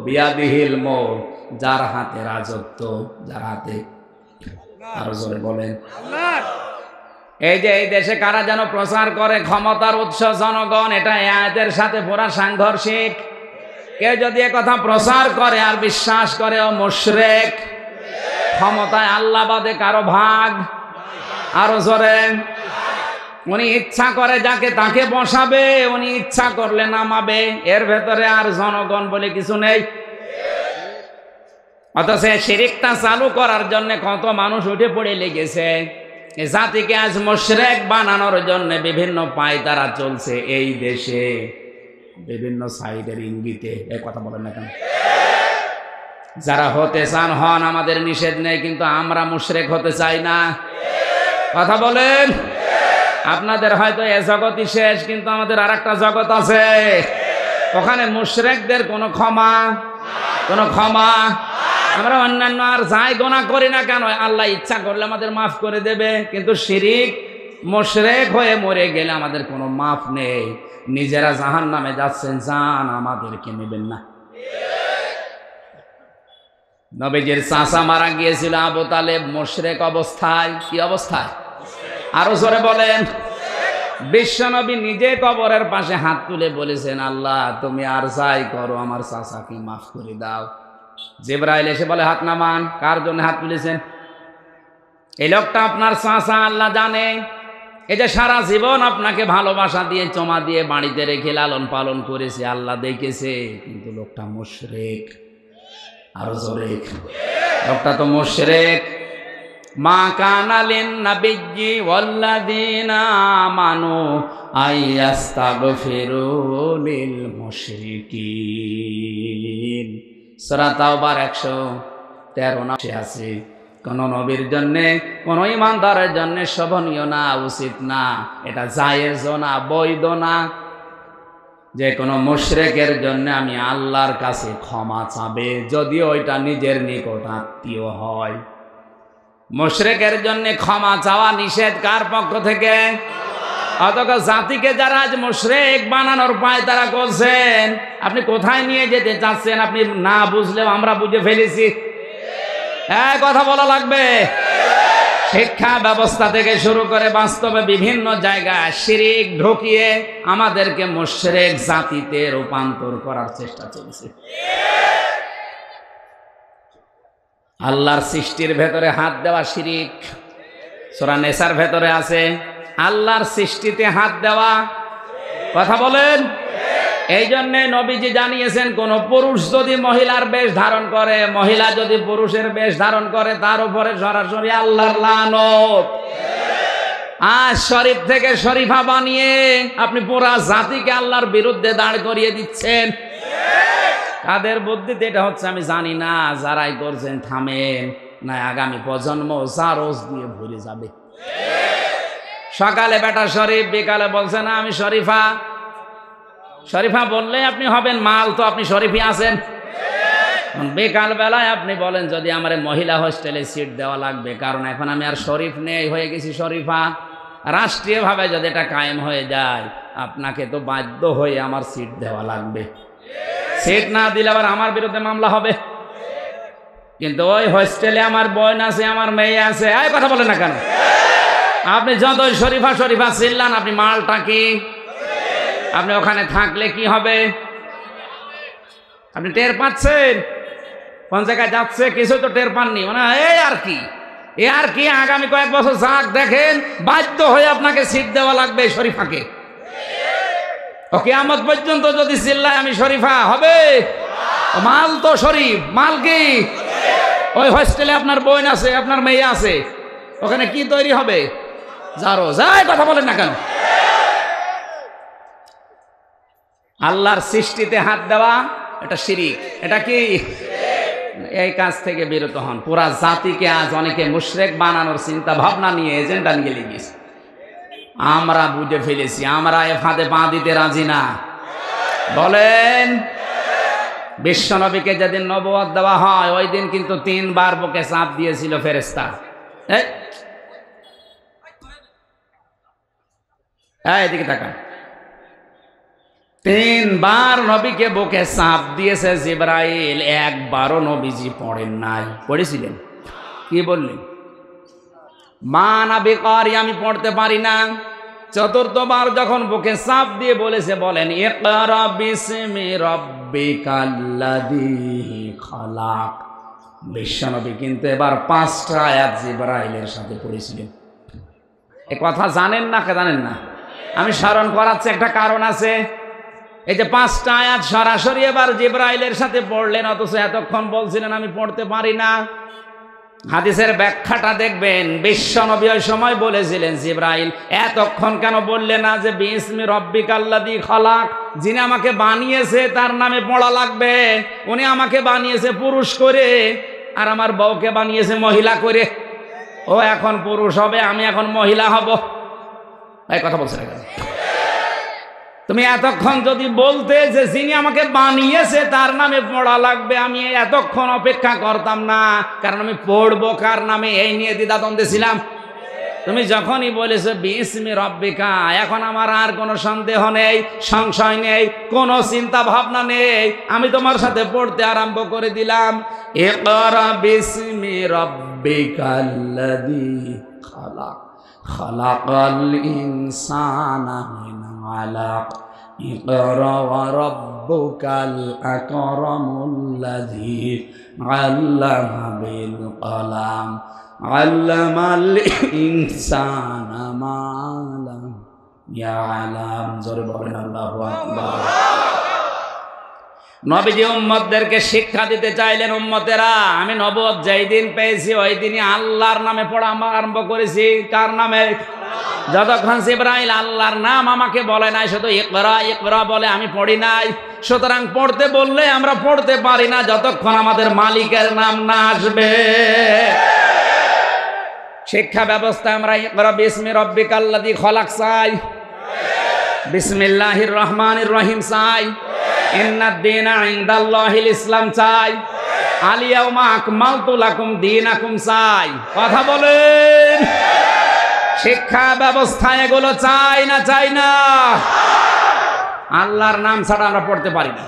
বিয়াদিহিল মুলক, যার হাতে রাজত্ব, যার হাতে। আরো জোরে বলেন। এই যে এই দেশে কারা যেন প্রচার করে ক্ষমতার উৎস জনগণ, এটা আয়াতের সাথে পুরা সাংঘর্ষিক। কেউ যদি একথা প্রচার করে আর বিশ্বাস করে, ও মুশরিক। ক্ষমতায় আল্লাহ বাদে কারো ভাগ। আরো জোরে। উনি ইচ্ছা করে যাকে তাকে বসাবে, উনি ইচ্ছা করলে নামাবে। এর ভেতরে আর জনগণ বলে কিছু নেই। অথচ শিরিকটা চালু করার জন্য কত মানুষ উঠে পড়ে লেগেছে। এই জাতিকে আজ মুশরিক বানানোর জন্য বিভিন্ন পায়তারা চলছে এই দেশে, বিভিন্ন সাইডের ইঙ্গিতে। এই কথা বলেন না কেন? যারা হতে চান হন, আমাদের নিষেধ নেই, কিন্তু আমরা মুশরিক হতে চাই না। কথা বলেন। আপনাদের হয়তো এ জগৎই শেষ, কিন্তু আমাদের আরেকটা জগৎ আছে, ওখানে মুশরিকদের কোনো ক্ষমা, কোনো ক্ষমা। আমরা অন্যান্য আর যাই গোনা করি না কেন, আল্লাহ ইচ্ছা করলে আমাদের মাফ করে দেবে, কিন্তু শিরিক মুশরিক হয়ে মরে গেলে আমাদের কোনো মাফ নেই। নিজেরা জাহান্নামে যাচ্ছেন, জান আমাদেরকে নেবেন না। নবীজির চাচা মারা গিয়েছিল আবু তালেব, মুশরিক অবস্থায়। কি অবস্থায়? আরো জোরে বলেন। বিশ্বনবী নিজে কবরের পাশে হাত তুলে বলেছেন, আল্লাহ তুমি আর যাই করো, আমার চাচাকে মাফ করে দাও। জিবরাইল এসে বলে, হাত নামান। কার জন্য হাত তুলেছেন? এই লোকটা আপনার চাচা, আল্লাহ জানে। এই যে সারা জীবন আপনাকে ভালোবাসা দিয়ে, চমা দিয়ে বাড়িতে রেখে লালন পালন করেছে, আল্লাহ দেখেছে, কিন্তু লোকটা মুশরিক। আরো জোরে। লোকটা তো মুশরিক। মা কানা লিন নাবিয়্যি ওয়াল্লাযীনা আমানু আইয়াস্তাগফিরু লিল মুশরিকিন। সূরা তাওবার 113 নম্বরে আছে, কোন নবীর জন্য, কোন ইমানদারের জন্য শোভনীয় না, উচিত না, এটা জায়েজ না, বৈধ না যে কোনো মুশরিকের জন্য আমি আল্লাহর কাছে ক্ষমা চাবে, যদিও ওইটা নিজের নিকট আত্মীয় হয়। মুশরিকের জন্য ক্ষমা চাওয়া নিষেধ কার পক্ষ থেকে? অথচ জাতিকে যারা আজ মুশরিক বানানোর পায় তারা করছেন, আপনি কোথায় নিয়ে যেতে চাচ্ছেন আপনি না বুঝলেও আমরা বুঝে ফেলেছি। কথা বলা লাগবে। শিক্ষা ব্যবস্থা থেকে শুরু করে বাস্তবে বিভিন্ন জায়গায় শিরিক ঢুকিয়ে আমাদেরকে মুশরিক জাতিতে রূপান্তর করার চেষ্টা চলছে। আল্লাহর সৃষ্টির ভেতরে হাত দেওয়া শিরিক। সূরা নেসার ভেতরে আছে আল্লাহর সৃষ্টিতে হাত দেওয়া। কথা বলেন। এই জন্যে নবীজি জানিয়েছেন, কোন পুরুষ যদি মহিলার বেশ ধারণ করে, মহিলা যদি পুরুষের বেশ ধারণ করে, তার উপরে সরাসরি আল্লাহর লানত। আজ শরীফ থেকে শরীফা বানিয়ে আপনি পুরা জাতিকে আল্লাহর বিরুদ্ধে দাঁড় করিয়ে দিচ্ছেন। কাদের বুদ্ধিতে এটা হচ্ছে আমি জানি না। যারাই করছেন থামেন, না আগামী প্রজন্ম জারজ দিয়ে ভরে যাবে। সকালে বেটা শরীফ, বিকালে বলছে না আমি শরীফা। শরীফা বললে আপনি হবেন মাল, তো আপনি শরীফই আছেন। বিকাল বেলায় আপনি বলেন যদি আমার মহিলা হোস্টেলে সিট দেওয়া লাগবে, কারণ এখন আমি আর শরীফ নেই, হয়ে গেছি শরীফা। রাষ্ট্রীয়ভাবে যদি এটা কায়েম হয়ে যায়, আপনাকে তো বাধ্য হয়ে আমার সিট দেওয়া লাগবে। সিট না দিলে আবার আমার বিরুদ্ধে মামলা হবে। কিন্তু ওই হোস্টেলে আমার বোন আছে, আমার মেয়ে আছে, এই কথা বলেন না কেন? আপনি যতই শরীফা শরীফা চিল্লান, আপনি মালটা কি? আপনি ওখানে থাকলে কি হবে? আপনি টের পাচ্ছেন কোন জায়গায় যাচ্ছে? কিছু তো টের পাননি, মানে এই আর কি, এ আর কি। আগামী কয়েক বছর যাক দেখেন, বাধ্য হয়ে আপনাকে সিট দেওয়া লাগবে শরীফাকে। ও কিয়ামত পর্যন্ত যদি চিল্লায় আমি শরীফা, হবে? মাল তো শরীফ, মাল কি? ওই হোস্টেলে আপনার বোন আছে, আপনার মেয়ে আছে, ওখানে কি তৈরি হবে? যারো যায়, কথা বলেন না কেন? আল্লাহর সৃষ্টিতে হাত দেওয়া এটা শিরিক। এটা কি? এই কাজ থেকে বিরত হন। পুরা জাতিকে আজ অনেকে মুশরিক বানানোর চিন্তা ভাবনা নিয়ে এজেন্ডা নিয়ে লেগেছে। আমরা বুঝে ফেলেছি, আমরা এ ফাঁদে পা দিতে রাজি না। বলেন, বিশ্বনবীকে যেদিন নবুয়ত দেওয়া হয়, ওই দিন কিন্তু 3 বার বুকে চাপ দিয়েছিল ফেরেশতা। এদিকে তাকান, 3 বার নবীকে বুকে চাপ দিয়েছে জিবরাইল। একবারও নবীজি পড়েন নাই। পড়েছিলেন? কি বললেন? মা না বেকারি, আমি পড়তে পারি না। 4র্থবার যখন বুকে চাপ দিয়ে বলেছে, বলেন ইকরা বিসমি রাব্বিকাল্লাযী খালাক। বিশ্বনবী কিন্তু এবার 5টা আয়াত জিবরাইলের সাথে পড়েছিলেন। এ কথা জানেন না? জানেন না? আমি স্মরণ করাচ্ছি, একটা কারণ আছে। এই যে 5টা আয়াত সরাসরি এবার জিবরাইলের সাথে পড়লেন, অথচ এতক্ষণ বলছিলেন আমি পড়তে পারি না। হাদিসের ব্যাখ্যাটা দেখবেন, বিশ্বনবী ওই সময় বলেছিলেন জিবরাইল এতক্ষণ কেন বললে না যে বিসমি রাব্বিকাল্লাযী খালাক, যিনি আমাকে বানিয়েছে তার নামে পড়া লাগবে। উনি আমাকে বানিয়েছে পুরুষ করে, আর আমার বউকে বানিয়েছে মহিলা করে। ও এখন পুরুষ হবে, আমি এখন মহিলা হব। এই কথা বলছে না? তুমি এতক্ষণ যদি বলতে যে যিনি আমাকে বানিয়েছে তার নামে পড়া লাগবে, আমি এতক্ষণ অপেক্ষা করতাম না। কারণ আমি পড়বো কার নামে, এই নিয়ে দ্বিধাদ্বন্দ্বে ছিলাম। তুমি যখনই বলেছো বিসমি রাব্বিকা, এখন আমার আর কোনো সন্দেহ নেই, সংশয় নেই, কোনো চিন্তা ভাবনা নেই। আমি তোমার সাথে পড়তে আরম্ভ করে দিলাম। ইকরা বিসমি রাব্বিকাল্লাযী খালাক, খালাকাল ইনসানা মিন আলাক, ইকরা ওয়া রাব্বুকাল আকরামুল্লাযী আল্লামা বিল কলাম, আল্লামাল ইনসানা মা লাম ইয়ালাম। জোরে বলেন আল্লাহু আকবার। নবীজি উম্মতদেরকে শিক্ষা দিতে চাইলেন, উম্মতেরা আমি নবুয়ত যেই দিন পেয়েছি ওই দিনই আল্লাহর নামে পড়া আরম্ভ করেছি। কার নামে? যতক্ষণ জিবরাইল আল্লাহর নাম আমাকে বলে নাই, শুধু ইকরা ইকরা বলে, আমি পড়ি নাই। সুতরাং পড়তে বললে আমরা পড়তে পারি না যতক্ষণ আমাদের মালিকের নাম না আসবে। শিক্ষা ব্যবস্থা আমরা ইকরা বিসমি রাব্বিকাল্লাযী খালাক চাই, বিসমিল্লাহির রহমানির রহিম চাই, ইন্নাদ দীনা ইনদাল্লাহিল ইসলাম চাই, আল ইয়াউমা আকমালতু লাকুম দীনাকুম চাই। কথা বলেন, শিক্ষা ব্যবস্থা এগুলো চাই না? চাই না? আল্লাহর নাম ছাড়া আমরা পড়তে পারি না।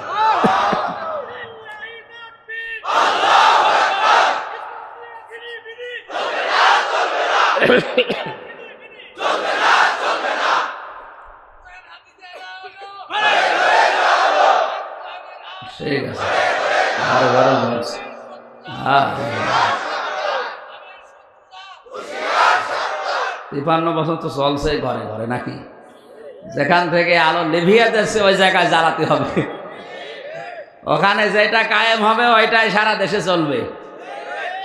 ঠিক আছে, 53 বছর তো চলছে ঘরে ঘরে, নাকি? যেখান থেকে আলো লিভিয়ে যাচ্ছে ওই জায়গায় জ্বালাতে হবে। ওখানে যেটা কায়েম হবে ওইটাই সারা দেশে চলবে।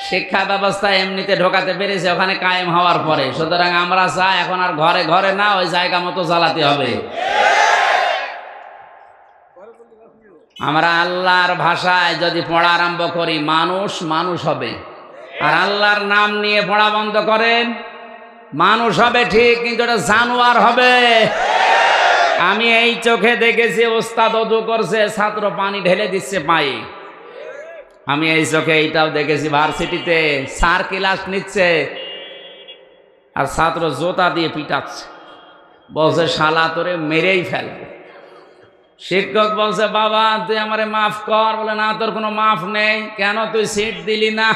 শিক্ষা ব্যবস্থা এমনিতে ঢোকাতে পেরেছে ওখানে কায়েম হওয়ার পরে। সুতরাং আমরা চাই এখন আর ঘরে ঘরে না, ওই জায়গা মতো চালাতে হবে। আমরা আল্লাহর ভাষায় যদি পড়া আরম্ভ করি, মানুষ মানুষ হবে। আর আল্লাহর নাম নিয়ে পড়া বন্ধ করেন, মানুষ হবে ঠিক, কিন্তু এটা জানোয়ার হবে। আমি এই চোখে দেখেছি ওস্তাদ ওযু করছে, ছাত্র পানি ঢেলে দিচ্ছে পায়ে। আমি এই চোখে এইটাও দেখেছি, ভার্সিটিতে স্যার ক্লাস নিচ্ছে আর ছাত্র জোতা দিয়ে পিটাচ্ছে, বলছে শালা তোরে মেরেই ফেলবে। শিক্ষক বলছে বাবা তুই আমারে মাফ কর, বলে না তোর কোনো মাফ নেই। কেন তুই সিট দিলি না?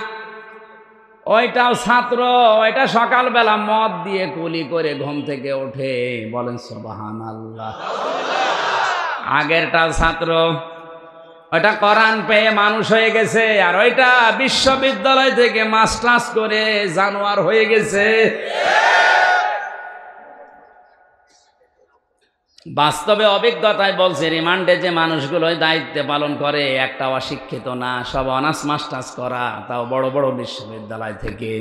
ওইটাও ছাত্র, ওইটা সকালবেলা মদ দিয়ে কুলি করে ঘুম থেকে ওঠে, বলেন সুবহানাল্লাহ। আগেরটা ছাত্র, ওইটা কোরআন পেয়ে মানুষ হয়ে গেছে, আর ওইটা বিশ্ববিদ্যালয় থেকে মাস্টার্স করে জানোয়ার হয়ে গেছে। বাস্তবে অভিজ্ঞতায় বলছে, রিমান্ডে যে মানুষগুলো দায়িত্ব পালন করে একটা অশিক্ষিত না, সব অনার্স মাস্টার্স করা, তাও বড় বড় বিশ্ববিদ্যালয় থেকে।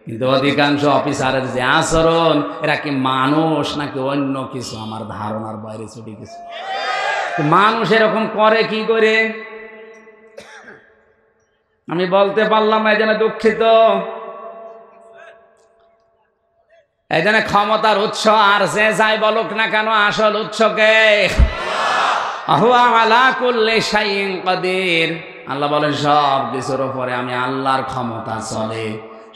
কিন্তু অধিকাংশ অফিসারের যে আচরণ, এরা কি মানুষ নাকি অন্য কিছু আমার ধারণার বাইরে ছুটে গেছে। মানুষ এরকম করে কি করে আমি বলতে পারলাম না, এই জন্য দুঃখিত। এই জন্য ক্ষমতার উৎস আর যে যাই বলুক না কেন, আসল উৎসকে হুয়া আলা কুল্লি শাইইন কাদির। আল্লাহ বলেন সব কিছুর উপরে আমি আল্লাহর ক্ষমতা চলে।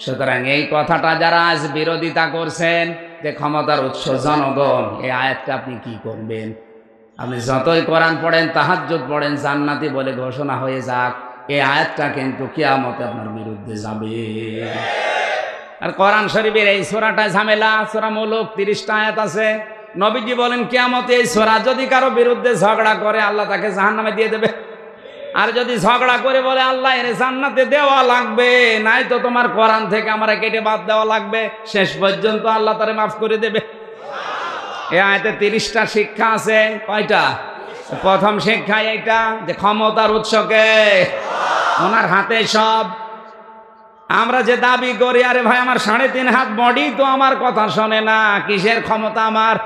সুতরাং এই কথাটা যারা আজ বিরোধিতা করছেন যে ক্ষমতার উৎস জনগণ, এই আয়াতটা আপনি কি করবেন? আপনি যতই কোরআন পড়েন, তাহাজ্জুদ পড়েন, জান্নাতি বলে ঘোষণা হয়ে যাক, এই আয়াতটা কিন্তু কিয়ামতে আপনার বিরুদ্ধে যাবে। আর কোরআন শরীফের এই সূরাটায় ঝামেলা। সূরা মুলুক 30টা আয়াত আছে। নবীজি বলেন কিয়ামতে এই সূরা যদি কারো বিরুদ্ধে ঝগড়া করে, আল্লাহ তাকে জাহান্নামে দিয়ে দেবে। আর যদি ঝগড়া করে বলে আল্লাহ এর জান্নাতে দেওয়া লাগবে, নাই তো তোমার কোরআন থেকে আমরা কেটে বাদ দেওয়া লাগবে, শেষ পর্যন্ত আল্লাহ তারে মাফ করে দেবে। এই আয়াতে 30টা শিক্ষা আছে। কয়টা? প্রথম শিক্ষা এইটা যে ক্ষমতার উৎসকে, ওনার হাতে সব। আমরা যে দাবি করি, আরে ভাই আমার 3.5 হাত বডি তো আমার কথা শোনে না, কিসের ক্ষমতা আমার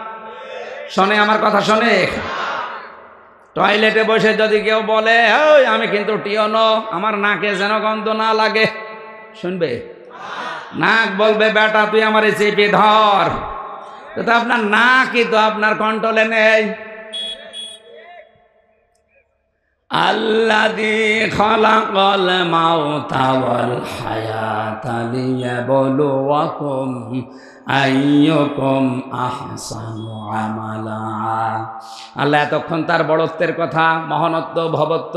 শোনে? আমার কথা শোনে? টয়লেটে বসে যদি কেউ বলে ওই আমি কিন্তু টিওনো, আমার নাকে যেন গন্ধ না লাগে, শুনবে? নাক বলবে বেটা তুই আমারে চেপে ধর। তো আপনার নাকই তো আপনার কন্ট্রোলে নেই। আল্লাযী খালাকাল মাউতা ওয়াল হায়াতা লিয়াবলুয়াকুম আইয়ুকুম আহসানু আমালা। আল্লাহ এতক্ষণ তার বড়ত্বের কথা, মহানত্ব, ভবত্ব,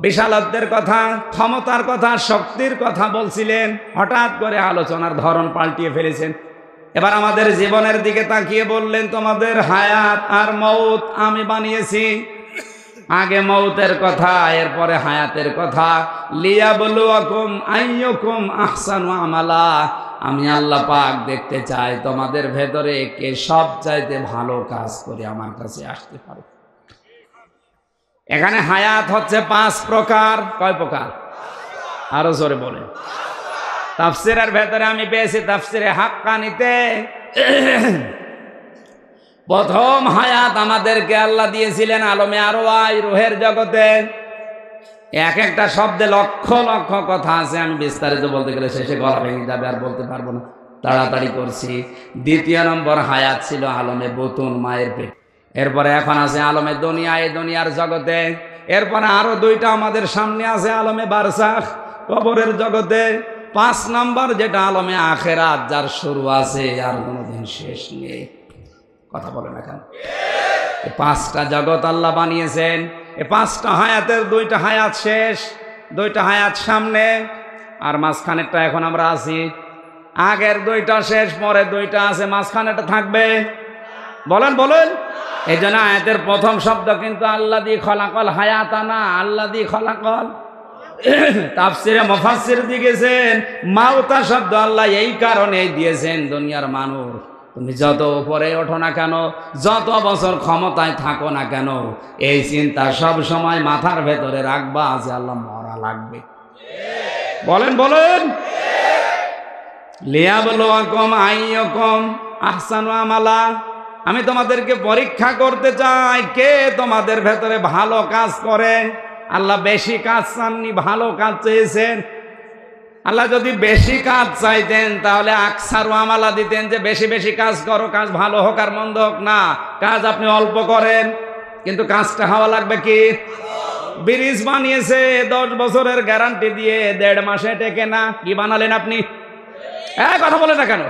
বিশালত্বের কথা, ক্ষমতার কথা, শক্তির কথা বলছিলেন। হঠাৎ করে আলোচনার ধরন পাল্টিয়ে ফেলেছেন। এবার আমাদের জীবনের দিকে তাকিয়ে বললেন তোমাদের হায়াত আর মৌত আমি বানিয়েছি। আগে মৌতের কথা, এরপরে হায়াতের কথা। লিয়াবলুয়াকুম আইয়ুকুম আহসানু আমালা। আমি আল্লাহ পাক দেখতে চাই তোমাদের ভেতরে কে সবচাইতে ভালো কাজ করে আমার কাছে আসতে পারে। এখানে হায়াত হচ্ছে 5 প্রকার। কয় প্রকার? আরো জোরে বলে। তাফসীরের ভেতরে আমি পেয়েছি তাফসীরে হাক্কানিতে প্রথম হায়াত আমাদেরকে আল্লাহ দিয়েছিলেন আলমে আরওয়াহ, রুহের জগতে। এক একটা শব্দে লক্ষ লক্ষ কথা আছে, আমি বিস্তারিত বলতে গেলে শেষে গলা ভেঙে যাবে, আর বলতে পারবো না, তাড়াতাড়ি করছি। দ্বিতীয় নম্বর হায়াত ছিল আলমে বুতুন, মায়ের পেট। এরপরে এখন আছে আলমে দুনিয়া, এই দুনিয়ার জগতে। এরপরে আরো 2টা আমাদের সামনে আছে আলমে বারজাখ, কবরের জগতে। 5 নম্বর যেটা আলমে আখেরাত, যার শুরু আছে আর কোনোদিন শেষ নেই। কথা বলে না কেন? 5টা জগৎ আল্লাহ বানিয়েছেন। এই 5টা হায়াতের 2টা হায়াত শেষ, 2টা হায়াত সামনে, আর মাঝখানেরটা এখন আমরা আছি। আগের 2টা শেষ, পরে 2টা আছে, মাঝখানেটা থাকবে। বলেন বলেন। এই জন্য আয়াতের প্রথম শব্দ কিন্তু আল্লাযী খলাকাল হায়াতা না, আল্লাযী খলাকাল। তাফসীরে মুফাসসির দিয়েছেন মাউতা শব্দ আল্লাহ এই কারণে দিয়েছেন, দুনিয়ার মানুষ তুমি যত উপরে ওঠো না কেন, যত বছর ক্ষমতায় থাকো না কেন, এই চিন্তা সব সময় মাথার ভেতরে রাখবা যে আল্লাহ মরা লাগবে। বলেন বলেন। লিয়াবলুয়াকুম আইয়ুকুম আহসানু আমালা, আমি তোমাদেরকে পরীক্ষা করতে চাই কে তোমাদের ভেতরে ভালো কাজ করে। আল্লাহ বেশি কাজ চাননি, ভালো কাজ চেয়েছেন। আল্লাহ যদি বেশি কাজ চাইতেন তাহলে আকসারু আমালা দিতেন, যে বেশি বেশি কাজ করো, কাজ ভালো হোক আর মন্দ হোক না, কাজ আপনি অল্প করেন কিন্তু কাজটা হওয়া লাগবে কি। ব্রিজ বানিয়েছে 10 বছরের গ্যারান্টি দিয়ে 1.5 মাসে টেকে না, কি বানালেন আপনি? কথা বলে না কেন?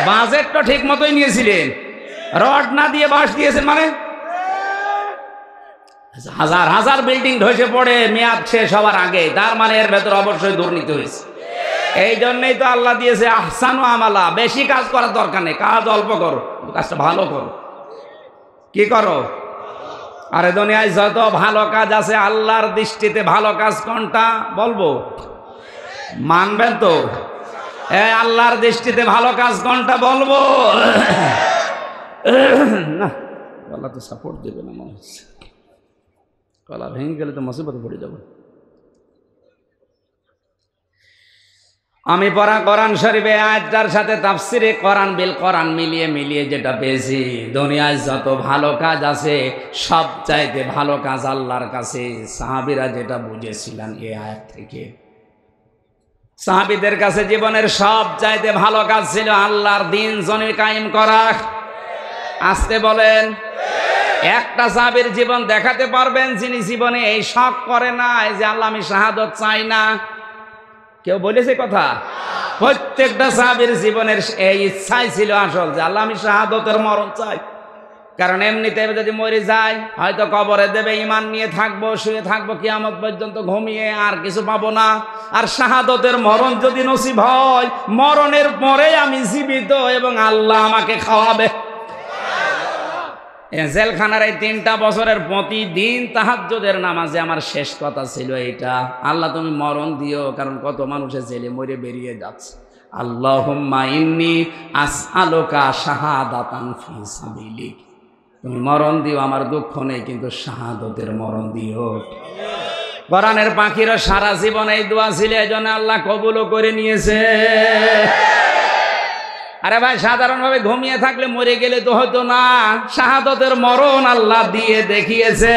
বাজেট তো ঠিক মতোই নিয়েছিলেন, রড না দিয়ে বাঁশ দিয়েছেন, মানে হাজার হাজার বিল্ডিং ধসে পড়ে মেয়াদ শেষ হওয়ার আগে, তার মানে এর ভেতর অবশ্যই দুর্নীতি হয়েছে। এই জন্যই তো আল্লাহ দিয়েছে আহসানু আমালা, বেশি কাজ করার দরকার নেই, কাজ অল্প করো, কাজটা ভালো করো। কি করো? আরে দুনিয়ায় যত ভালো কাজ আছে আল্লাহর দৃষ্টিতে ভালো কাজ কোনটা বলবো? মানবেন তো? আল্লাহর দৃষ্টিতে ভালো কাজ কোনটা বলবো? না, আল্লাহ তো সাপোর্ট দেবে না, মনে হচ্ছে গলা ভেঙে গেলে তো মুসিবতে পড়ে যাবে। আমি পড়া কোরআন শরীফে আয়াতটার সাথে তাফসিরে কোরআন বিল কোরআন মিলিয়ে যেটা পেয়েছি, দুনিয়ায় যত ভালো কাজ আছে সব চাইতে ভালো কাজ আল্লাহর কাছে। সাহাবীরা যেটা বুঝেছিলেন এই আয়াত থেকে, সাহাবীদের কাছে জীবনের সব চাইতে ভালো কাজ ছিল আল্লাহর দ্বীন জমি কায়েম করা। আসতে বলেন, একটা সাহাবীর জীবন দেখাতে পারবেন যিনি জীবনে এই শখ করে না যে আল্লাহ আমি শাহাদত চাই না? কেউ বলেছে কথা? প্রত্যেকটা সাহাবীর জীবনের এই ইচ্ছাই ছিল আসল, যে আল্লাহ আমি শাহাদতের মরণ চাই। কারণ এমনিতে যদি মরে যায় হয়তো কবরে দেবে, ঈমান নিয়ে থাকবো, শুয়ে থাকবো কিয়ামত পর্যন্ত ঘুমিয়ে, আর কিছু পাবো না। আর শাহাদতের মরণ যদি নসিব হয়, মরণের পরে আমি জীবিত এবং আল্লাহ আমাকে খাওয়াবে। জেলখানার এই 3টা বছরের প্রতিদিন তাহাজ্জুদের নামাজে আমার শেষ কথা ছিল এইটা, আল্লাহ তুমি মরণ দিও, কারণ কত মানুষের জেলে মরে বেরিয়ে যাচ্ছে। আল্লাহুম্মা ইন্নী আসআলুকা শাহাদাতান ফি সাবিলিক, তুমি মরণ দিও, আমার দুঃখ নেই, কিন্তু শাহাদতের মরণ দিও। কোরআনের পাখিরা সারা জীবন এই দোয়া ছিল, এজন্য আল্লাহ কবুলও করে নিয়েছে। আরে ভাই, সাধারণভাবে ঘুমিয়ে থাকলে মরে গেলে তো হতো না, শাহাদতের মরণ আল্লাহ দিয়ে দেখিয়েছে।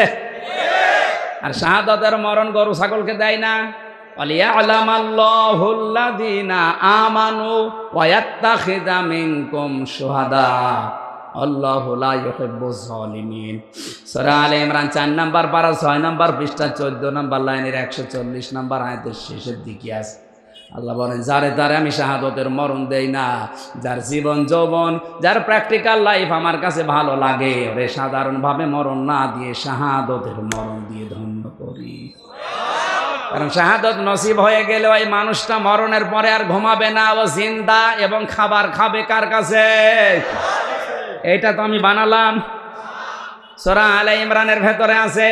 আর শাহাদতের মরণ গরু ছাগলকে দেয় না। ওয়ালিয়ালামাল্লাহুল্লাযীনা আমানু ওয়া ইয়াত্তাখিযা মিনকুম শুহাদা আল্লাহু লা ইউহিব্বুজ জালিমিন। সূরা আলে ইমরান 4 নম্বর পারা 6 নম্বর পৃষ্ঠা 14 নম্বর লাইনের 140 নম্বর আয়াতের শেষের দিকে আছে। আল্লাহ বলেন, যারে তারে আমি শাহাদতের মরণ দেই না, যার জীবন যৌবন, যার প্র্যাকটিক্যাল লাইফ আমার কাছে ভালো লাগে, ওরে সাধারণভাবে মরণ না দিয়ে শাহাদতের মরণ দিয়ে ধন্য করি। কারণ শাহাদত নসিব হয়ে গেলে ওই মানুষটা মরণের পরে আর ঘুমাবে না, ও জিন্দা এবং খাবার খাবে কার কাছে? এইটা তো আমি বানালাম। সূরা আলে ইমরানের ভেতরে আছে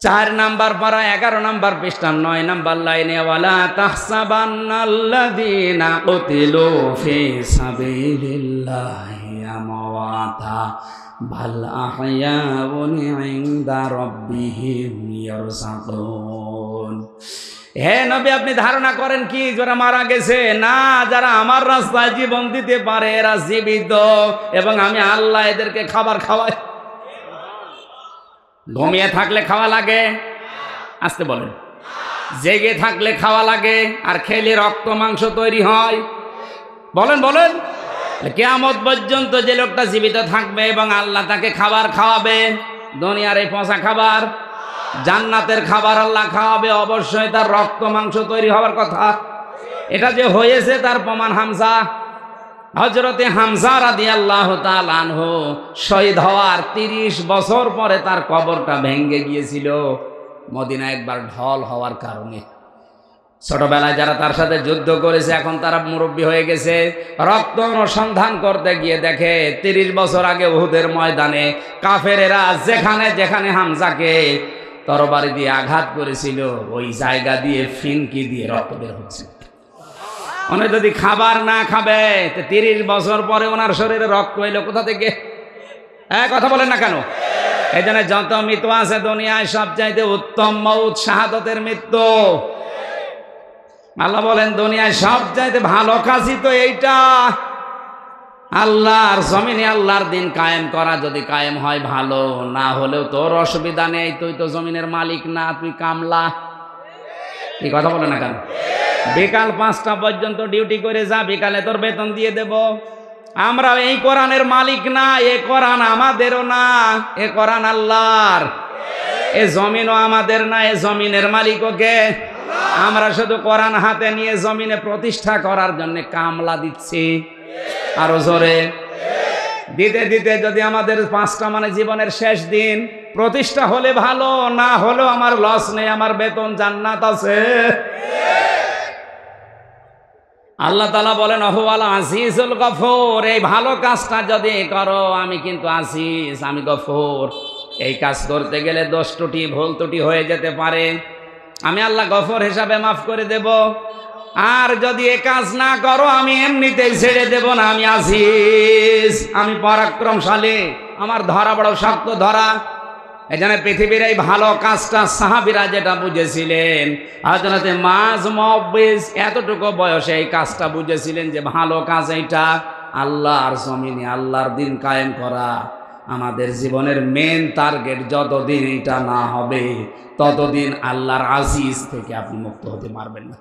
4 নম্বর পারা 11 নম্বর পৃষ্ঠা 9 নম্বর লাইনে, ওয়ালা তাহসাবান্নাল্লাযীনা কুতিলু ফি সাবিলিল্লাহি আমওয়াতা বাল আহইয়াউন ইনদা রাব্বিহিম ইয়ারযাকুন। হে নবী, আপনি ধারণা করেন কি যারা মারা গেছে? না, যারা আমার রাস্তায় জীবন দিতে পারে এরা জীবিত, এবং আমি আল্লাহ এদেরকে খাবার খাওয়াই। ঘুমিয়ে থাকলে খাওয়া লাগে? আসতে বলেন। জেগে থাকলে খাওয়া লাগে, আর খেলে রক্ত মাংস তৈরি হয়। বলেন বলেন। কিয়ামত পর্যন্ত যে লোকটা জীবিত থাকবে এবং আল্লাহ তাকে খাবার খাওয়াবে, দুনিয়ার এই পচা খাবার, জান্নাতের খাবার আল্লাহ খাওয়াবে, অবশ্যই তার রক্ত মাংস তৈরি হওয়ার কথা। এটা যে হয়েছে তার প্রমাণ হামজা। হযরতে হামজা রাদিয়াল্লাহু তাআলা আনহু শহীদ হওয়ার 30 বছর পরে তার কবরটা ভেঙে গিয়েছিল মদিনা একবার ঢল হওয়ার কারণে। ছোটবেলায় যারা তার সাথে যুদ্ধ করেছে এখন তারা মুরব্বী হয়ে গেছে, রক্ত অনুসন্ধান করতে গিয়ে দেখে 30 বছর আগে উহুদের ময়দানে কাফেরেরা যেখানে যেখানে হামজাকে তরবারি দিয়ে আঘাত করেছিল ওই জায়গা দিয়ে ফিনকি দিয়ে রক্ত বের হচ্ছে। উনি যদি খাবার না খাবে 30 বছর পরে ওনার শরীরে রক্ত এলো কোথা থেকে? কথা বলেন না কেন? এই জন্য যত মৃত্যু আছে দুনিয়ায় সবচাইতে উত্তম মৌত শাহাদতের মৃত্যু। আল্লাহ বলেন দুনিয়ায় সবচাইতে ভালো কাজই তো এইটা, আল্লাহর জমিনে আল্লাহর দিন কায়েম করা। যদি কায়েম হয় ভালো, না হলেও তোর অসুবিধা নেই, তুই তো জমিনের মালিক না, তুই কামলা। এই কথা বলে না কেন? বিকাল 5টা পর্যন্ত ডিউটি করে যা, বিকালে তোর বেতন দিয়ে দেব। আমরা এই কোরআনের মালিক না, এ কোরআন আমাদেরও না, এ কোরআন আল্লাহর। এ জমিনও আমাদের না, এ জমিনের মালিকও কে? আমরা শুধু কোরআন হাতে নিয়ে জমিনে প্রতিষ্ঠা করার জন্য কামলা দিচ্ছি। আরো জোরে দিতে দিতে যদি আমাদের 5টা মানে জীবনের শেষ দিন, প্রতিষ্ঠা হলে ভালো, না হলেও আমার লস নেই, আমার বেতন জান্নাত আছে। আল্লাহ তাআলা বলেন ওহুয়াল আজিজুল গফুর, এই ভালো কাজটা যদি করো আমি কিন্তু আজিজ, আমি গফুর। এই কাজ করতে গেলে দোষ ত্রুটি ভুল ত্রুটি হয়ে যেতে পারে, আমি আল্লাহ গফুর হিসাবে মাফ করে দেব। আর যদি এ কাজ না করো আমি এমনিতেই ছেড়ে দেব না, আমি আজিজ, আমি পরাক্রমশালী, আমার ধরা বড় শক্ত ধরা। এই জন্য পৃথিবীর এই ভালো কাজটা সাহাবীরা যেটা বুঝেছিলেন, হযরত মায মুআউযিজ এতটুকু বয়সে এই কাজটা বুঝেছিলেন যে ভালো কাজ এইটা, আল্লাহর জমিনে আল্লাহর দিন কায়েম করা। আমাদের জীবনের মেন টার্গেট, যতদিন এটা না হবে ততদিন আল্লাহর আজিজ থেকে আপনি মুক্ত হতে পারবেন না।